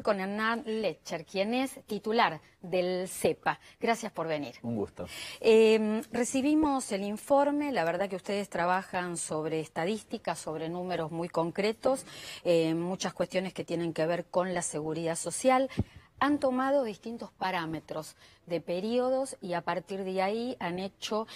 Con Hernán Letcher, quien es titular del CEPA. Gracias por venir. Un gusto. Recibimos el informe, la verdad que ustedes trabajan sobre estadísticas, sobre números muy concretos, muchas cuestiones que tienen que ver con la seguridad social. Han tomado distintos parámetros de periodos y a partir de ahí han hecho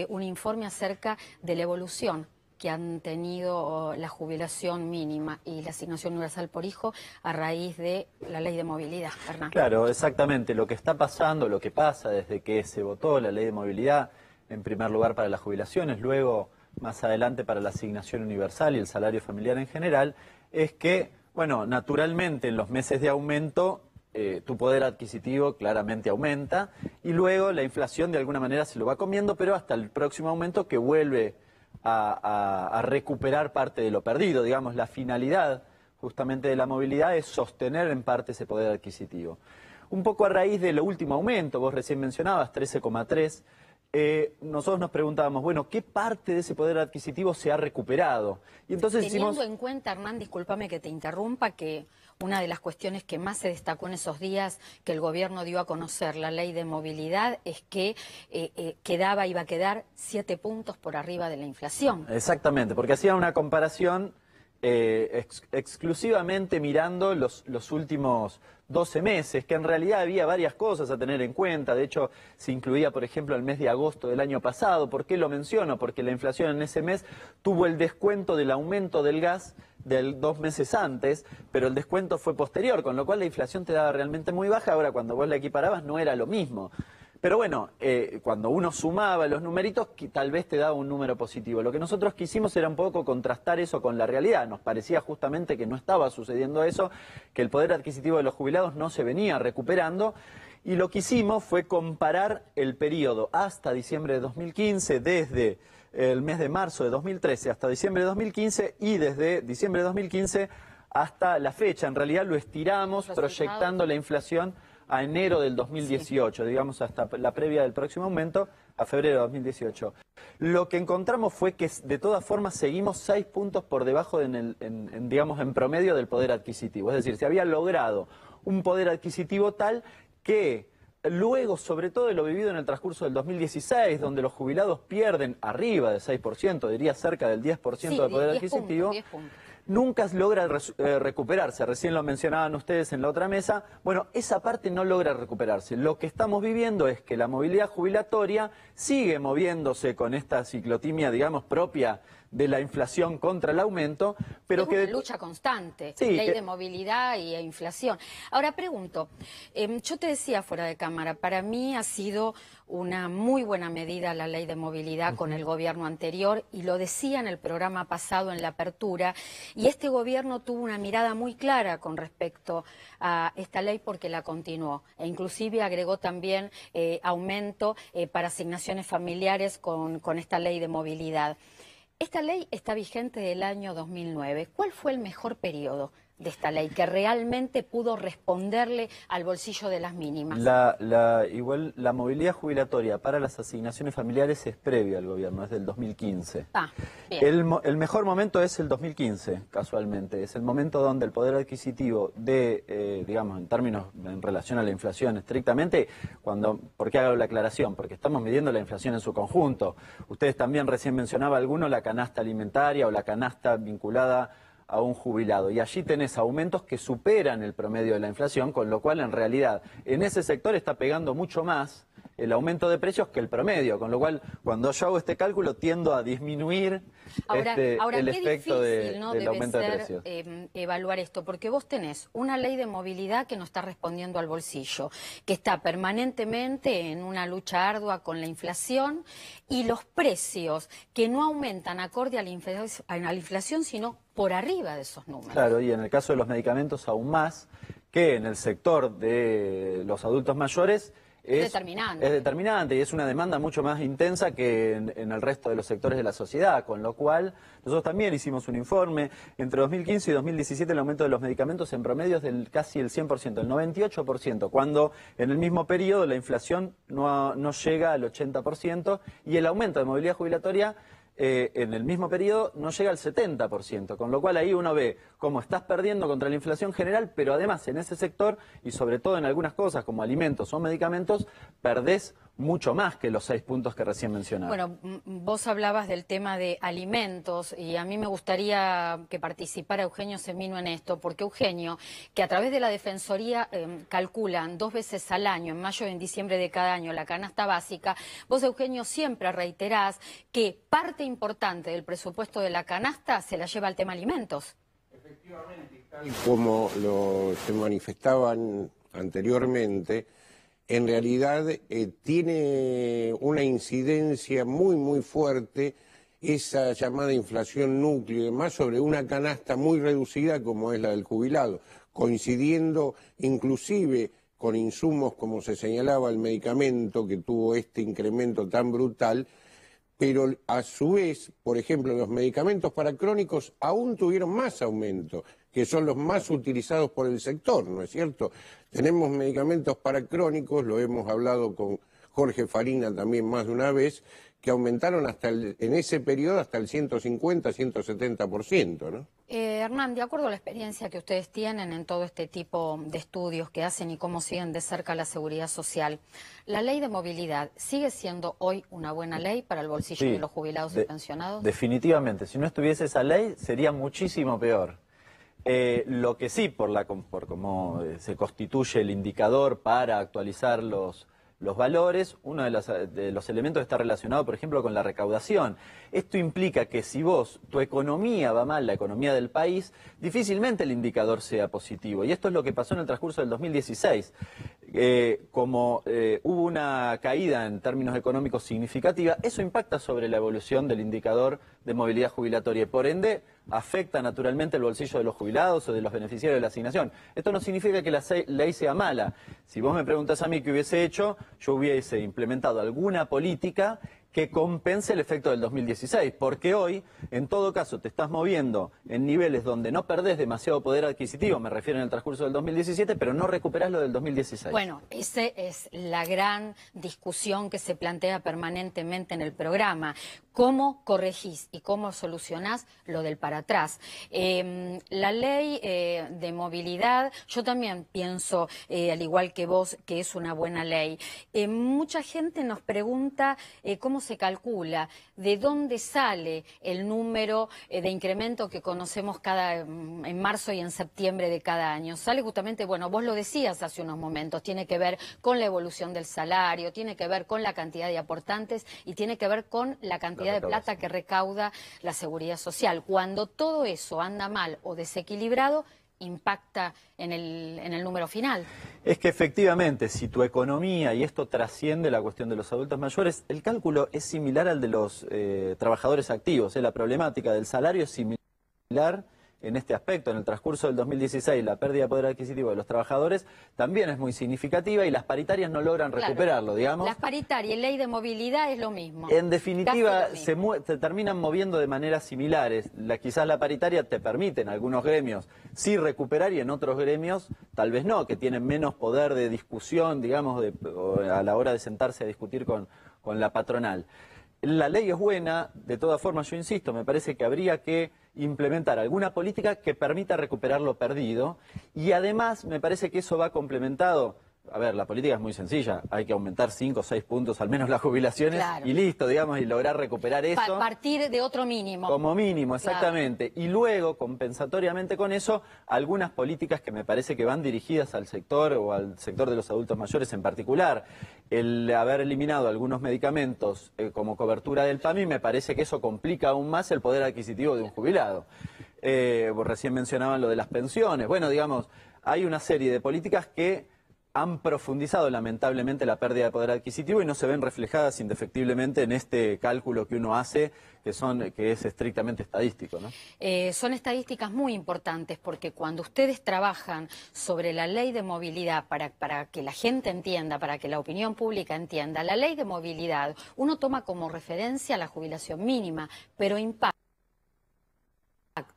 un informe acerca de la evolución que han tenido la jubilación mínima y la asignación universal por hijo a raíz de la ley de movilidad. Hernán. Claro, exactamente. Lo que está pasando, lo que pasa desde que se votó la ley de movilidad, en primer lugar para las jubilaciones, luego más adelante para la asignación universal y el salario familiar en general, es que, bueno, naturalmente en los meses de aumento tu poder adquisitivo claramente aumenta y luego la inflación de alguna manera se lo va comiendo, pero hasta el próximo aumento que vuelve a recuperar parte de lo perdido. Digamos, la finalidad justamente de la movilidad es sostener en parte ese poder adquisitivo. Un poco a raíz del último aumento, vos recién mencionabas, 13,3, nosotros nos preguntábamos, bueno, ¿qué parte de ese poder adquisitivo se ha recuperado? Y entonces Teniendo en cuenta, Hernán, discúlpame que te interrumpa, que una de las cuestiones que más se destacó en esos días que el gobierno dio a conocer la ley de movilidad es que iba a quedar 7 puntos por arriba de la inflación. Exactamente, porque hacía una comparación exclusivamente mirando los últimos 12 meses, que en realidad había varias cosas a tener en cuenta. De hecho, se incluía, por ejemplo, el mes de agosto del año pasado. ¿Por qué lo menciono? Porque la inflación en ese mes tuvo el descuento del aumento del gas del 2 meses antes, pero el descuento fue posterior, con lo cual la inflación te daba realmente muy baja. Ahora, cuando vos la equiparabas, no era lo mismo. Pero bueno, cuando uno sumaba los numeritos, tal vez te daba un número positivo. Lo que nosotros quisimos era un poco contrastar eso con la realidad. Nos parecía justamente que no estaba sucediendo eso, que el poder adquisitivo de los jubilados no se venía recuperando. Y lo que hicimos fue comparar el periodo hasta diciembre de 2015, desde el mes de marzo de 2013 hasta diciembre de 2015 y desde diciembre de 2015 hasta la fecha. En realidad lo estiramos proyectando la inflación a enero del 2018, sí, digamos hasta la previa del próximo aumento, a febrero de 2018. Lo que encontramos fue que de todas formas seguimos 6 puntos por debajo digamos, en promedio del poder adquisitivo. Es decir, se había logrado un poder adquisitivo tal que luego, sobre todo de lo vivido en el transcurso del 2016, donde los jubilados pierden arriba del 6%, diría cerca del 10% de poder adquisitivo, 10 puntos. Nunca logra recuperarse. Recién lo mencionaban ustedes en la otra mesa. Bueno, esa parte no logra recuperarse. Lo que estamos viviendo es que la movilidad jubilatoria sigue moviéndose con esta ciclotimia, digamos, propia de la inflación contra el aumento, pero es una lucha constante, sí, ley de movilidad y inflación. Ahora pregunto, yo te decía fuera de cámara, para mí ha sido una muy buena medida la ley de movilidad con el gobierno anterior, y lo decía en el programa pasado en la apertura, y este gobierno tuvo una mirada muy clara con respecto a esta ley porque la continuó, e inclusive agregó también aumento para asignaciones familiares con esta ley de movilidad. Esta ley está vigente del año 2009. ¿Cuál fue el mejor periodo de esta ley que realmente pudo responderle al bolsillo de las mínimas? Igual la movilidad jubilatoria para las asignaciones familiares es previa al gobierno, es del 2015. Bien. El mejor momento es el 2015, casualmente. Es el momento donde el poder adquisitivo digamos, en relación a la inflación estrictamente, ¿por qué hago la aclaración? Porque estamos midiendo la inflación en su conjunto. Ustedes también recién mencionaba alguno, la canasta alimentaria o la canasta vinculada a un jubilado, y allí tenés aumentos que superan el promedio de la inflación, con lo cual en realidad en ese sector está pegando mucho más el aumento de precios que el promedio, con lo cual cuando yo hago este cálculo tiendo a disminuir el efecto del aumento de precios. Evaluar esto, porque vos tenés una ley de movilidad que nos está respondiendo al bolsillo, que está permanentemente en una lucha ardua con la inflación, y los precios que no aumentan acorde a la inflación, sino por arriba de esos números. Claro, y en el caso de los medicamentos aún más, que en el sector de los adultos mayores es determinante y es una demanda mucho más intensa que en el resto de los sectores de la sociedad, con lo cual nosotros también hicimos un informe. Entre 2015 y 2017 el aumento de los medicamentos en promedio es del casi el 100%, el 98%, cuando en el mismo periodo la inflación no llega al 80% y el aumento de movilidad jubilatoria en el mismo periodo no llega al 70%, con lo cual ahí uno ve cómo estás perdiendo contra la inflación general, pero además en ese sector, y sobre todo en algunas cosas como alimentos o medicamentos, perdés mucho más que los 6 puntos que recién mencionaba. Bueno, vos hablabas del tema de alimentos y a mí me gustaría que participara Eugenio Semino en esto, porque Eugenio, que a través de la Defensoría calculan 2 veces al año, en mayo y en diciembre de cada año, la canasta básica, vos, Eugenio, siempre reiterás que parte importante del presupuesto de la canasta se la lleva al tema alimentos. Efectivamente, tal como se manifestaban anteriormente, en realidad tiene una incidencia muy fuerte esa llamada inflación núcleo y demás sobre una canasta muy reducida como es la del jubilado, coincidiendo inclusive con insumos como se señalaba el medicamento que tuvo este incremento tan brutal, pero a su vez, por ejemplo, los medicamentos para crónicos aún tuvieron más aumento, que son los más utilizados por el sector, ¿no es cierto? Tenemos medicamentos para crónicos, lo hemos hablado con Jorge Farina también más de una vez, que aumentaron en ese periodo hasta el 150, 170%, ¿no? Hernán, de acuerdo a la experiencia que ustedes tienen en todo este tipo de estudios que hacen y cómo siguen de cerca la seguridad social, ¿la ley de movilidad sigue siendo hoy una buena ley para el bolsillo de los jubilados y pensionados? Definitivamente, si no estuviese esa ley sería muchísimo peor. Lo que sí, por cómo se constituye el indicador para actualizar los valores, uno de los elementos está relacionado, por ejemplo, con la recaudación. Esto implica que si tu economía va mal, la economía del país, difícilmente el indicador sea positivo. Y esto es lo que pasó en el transcurso del 2016. Como hubo una caída en términos económicos significativa, eso impacta sobre la evolución del indicador de movilidad jubilatoria y por ende afecta naturalmente el bolsillo de los jubilados o de los beneficiarios de la asignación. Esto no significa que la ley sea mala. Si vos me preguntás a mí qué hubiese hecho, yo hubiese implementado alguna política que compense el efecto del 2016, porque hoy, en todo caso, te estás moviendo en niveles donde no perdés demasiado poder adquisitivo, me refiero en el transcurso del 2017, pero no recuperás lo del 2016. Bueno, esa es la gran discusión que se plantea permanentemente en el programa. ¿Cómo corregís y cómo solucionás lo del para atrás? La ley de movilidad, yo también pienso, al igual que vos, que es una buena ley. Mucha gente nos pregunta cómo se calcula, de dónde sale el número de incremento que conocemos en marzo y en septiembre de cada año. Sale justamente, bueno, vos lo decías hace unos momentos, tiene que ver con la evolución del salario, tiene que ver con la cantidad de aportantes y tiene que ver con la cantidad de plata que recauda la seguridad social. Cuando todo eso anda mal o desequilibrado, impacta en el número final. Es que efectivamente, si tu economía, y esto trasciende la cuestión de los adultos mayores, el cálculo es similar al de los trabajadores activos. La problemática del salario es similar en este aspecto. En el transcurso del 2016, la pérdida de poder adquisitivo de los trabajadores también es muy significativa y las paritarias no logran recuperarlo, digamos. Las paritarias y ley de movilidad es lo mismo. En definitiva, se terminan moviendo de maneras similares. Quizás la paritaria te permite en algunos gremios sí recuperar y en otros gremios tal vez no, que tienen menos poder de discusión, digamos, a la hora de sentarse a discutir con la patronal. La ley es buena, de todas formas yo insisto, me parece que habría que implementar alguna política que permita recuperar lo perdido y además me parece que eso va complementado. A ver, la política es muy sencilla, hay que aumentar 5 o 6 puntos al menos las jubilaciones y listo, digamos, y lograr recuperar eso. Partir de otro mínimo. Como mínimo, exactamente. Claro. Y luego, compensatoriamente con eso, algunas políticas que me parece que van dirigidas al sector o al sector de los adultos mayores en particular. El haber eliminado algunos medicamentos como cobertura del PAMI, me parece que eso complica aún más el poder adquisitivo de un jubilado. Recién mencionaban lo de las pensiones. Bueno, digamos, hay una serie de políticas que han profundizado lamentablemente la pérdida de poder adquisitivo y no se ven reflejadas indefectiblemente en este cálculo que uno hace, que es estrictamente estadístico, ¿no? Son estadísticas muy importantes porque cuando ustedes trabajan sobre la ley de movilidad para que la gente entienda, para que la opinión pública entienda, la ley de movilidad, uno toma como referencia la jubilación mínima, pero impacta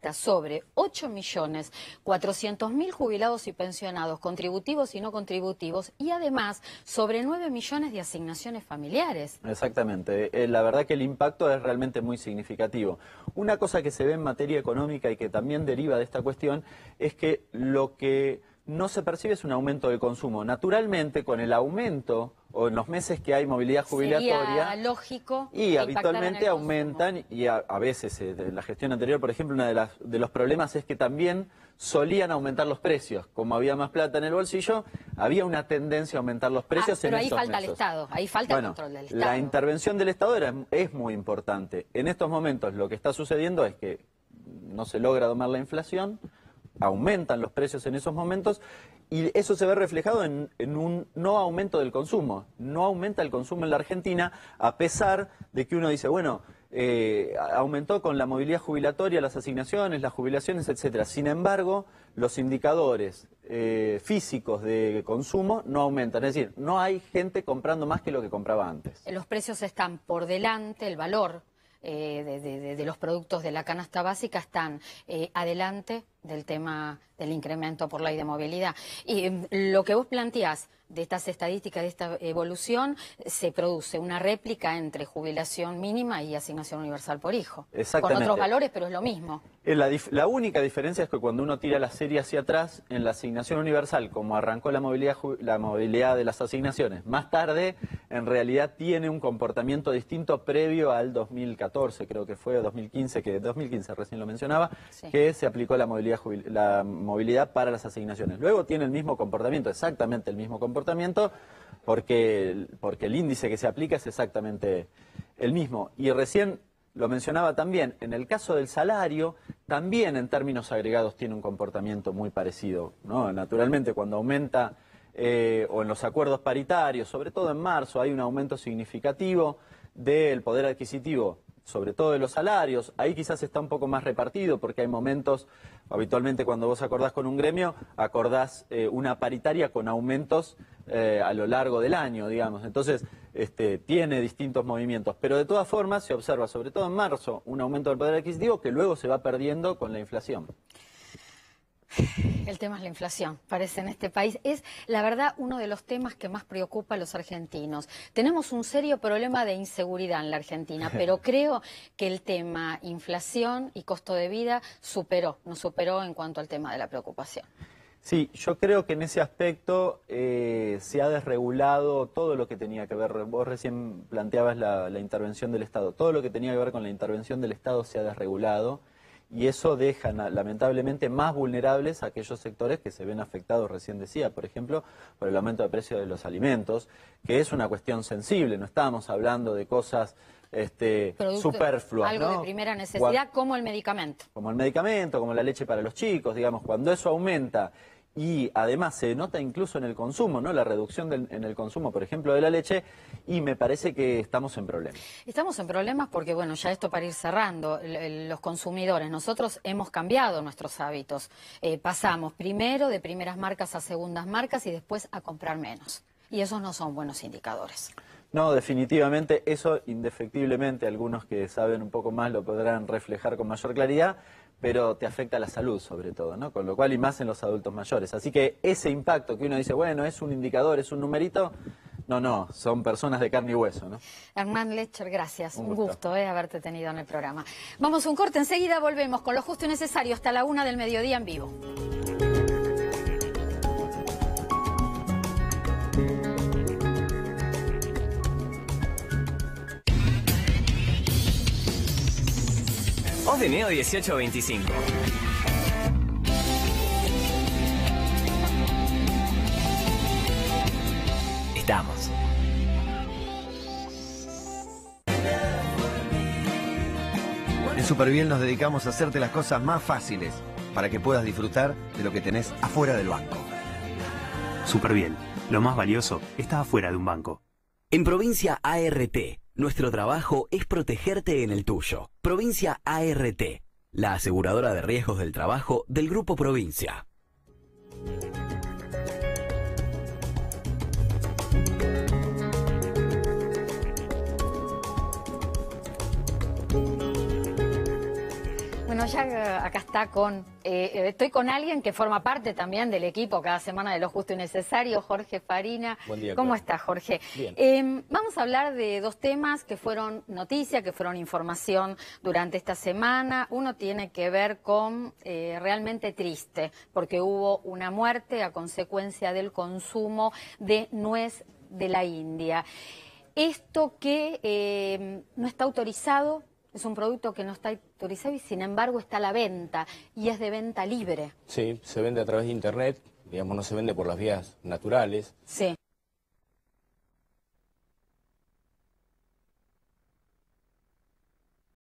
impacta sobre 8.400.000 jubilados y pensionados, contributivos y no contributivos, y además sobre 9 millones de asignaciones familiares. Exactamente. La verdad que el impacto es realmente muy significativo. Una cosa que se ve en materia económica y que también deriva de esta cuestión es que lo que no se percibe es un aumento del consumo. Naturalmente, con el aumento o en los meses que hay movilidad jubilatoria, sería lógico y habitualmente aumentan, y a veces en la gestión anterior, por ejemplo, uno de los problemas es que también solían aumentar los precios. Como había más plata en el bolsillo, había una tendencia a aumentar los precios en esos meses. Pero ahí falta el Estado, ahí falta el control del Estado. La intervención del Estado es muy importante. En estos momentos lo que está sucediendo es que no se logra domar la inflación, aumentan los precios en esos momentos y eso se ve reflejado en un no aumento del consumo. No aumenta el consumo en la Argentina, a pesar de que uno dice, bueno, aumentó con la movilidad jubilatoria, las asignaciones, las jubilaciones, etcétera. Sin embargo, los indicadores físicos de consumo no aumentan. Es decir, no hay gente comprando más que lo que compraba antes. Los precios están por delante, el valor de los productos de la canasta básica están adelante del tema del incremento por ley de movilidad. Y lo que vos planteás de estas estadísticas, de esta evolución, se produce una réplica entre jubilación mínima y asignación universal por hijo. Exactamente. Con otros valores, pero es lo mismo. La única diferencia es que cuando uno tira la serie hacia atrás, en la asignación universal, como arrancó la movilidad de las asignaciones, más tarde, en realidad tiene un comportamiento distinto previo al 2014, creo que fue, o 2015, que 2015 recién lo mencionaba, sí, que se aplicó la movilidad para las asignaciones. Luego tiene el mismo comportamiento, exactamente el mismo comportamiento, porque el índice que se aplica es exactamente el mismo. Y recién lo mencionaba también, en el caso del salario, también en términos agregados tiene un comportamiento muy parecido, ¿no? Naturalmente, cuando aumenta, o en los acuerdos paritarios, sobre todo en marzo, hay un aumento significativo del poder adquisitivo, sobre todo de los salarios. Ahí quizás está un poco más repartido porque hay momentos, habitualmente cuando vos acordás con un gremio, acordás una paritaria con aumentos a lo largo del año, digamos. Entonces, tiene distintos movimientos. Pero de todas formas se observa, sobre todo en marzo, un aumento del poder adquisitivo que luego se va perdiendo con la inflación. El tema es la inflación, parece, en este país. Es, la verdad, uno de los temas que más preocupa a los argentinos. Tenemos un serio problema de inseguridad en la Argentina, pero creo que el tema inflación y costo de vida nos superó en cuanto al tema de la preocupación. Sí, yo creo que en ese aspecto se ha desregulado todo lo que tenía que ver. Vos recién planteabas la intervención del Estado. Todo lo que tenía que ver con la intervención del Estado se ha desregulado. Y eso deja, lamentablemente, más vulnerables a aquellos sectores que se ven afectados, recién decía, por ejemplo, por el aumento de precio de los alimentos, que es una cuestión sensible. No estábamos hablando de cosas superfluas, algo, ¿no?, de primera necesidad, como el medicamento. Como el medicamento, como la leche para los chicos, digamos. Cuando eso aumenta y además se nota incluso en el consumo, ¿no?, la reducción en el consumo, por ejemplo, de la leche, y me parece que estamos en problemas. Estamos en problemas porque, bueno, ya esto para ir cerrando, los consumidores, nosotros hemos cambiado nuestros hábitos. Pasamos primero de primeras marcas a segundas marcas y después a comprar menos. Y esos no son buenos indicadores. No, definitivamente, eso indefectiblemente, algunos que saben un poco más lo podrán reflejar con mayor claridad, pero te afecta la salud sobre todo, ¿no? Con lo cual, y más en los adultos mayores. Así que ese impacto que uno dice, bueno, es un indicador, es un numerito, no, son personas de carne y hueso, ¿no? Hernán Lecher, gracias. Un gusto haberte tenido en el programa. Vamos a un corte, enseguida volvemos con lo justo y necesario hasta la 1 del mediodía en vivo. Voz de Neo 1825. Estamos. En Superbiel nos dedicamos a hacerte las cosas más fáciles para que puedas disfrutar de lo que tenés afuera del banco. Superbiel, lo más valioso está afuera de un banco. En Provincia ART, nuestro trabajo es protegerte en el tuyo. Provincia ART, la aseguradora de riesgos del trabajo del Grupo Provincia. Bueno, Bueno, ya acá está estoy con alguien que forma parte también del equipo cada semana de Lo Justo y Necesario, Jorge Farina. Buen día, ¿Cómo Clara. estás, Jorge? Bien. Vamos a hablar de dos temas que fueron noticia, que fueron información durante esta semana. Uno tiene que ver con realmente triste, porque hubo una muerte a consecuencia del consumo de nuez de la India. Esto que no está autorizado, es un producto que no está autorizado y sin embargo está a la venta y es de venta libre. Sí, se vende a través de internet, digamos, no se vende por las vías naturales. Sí.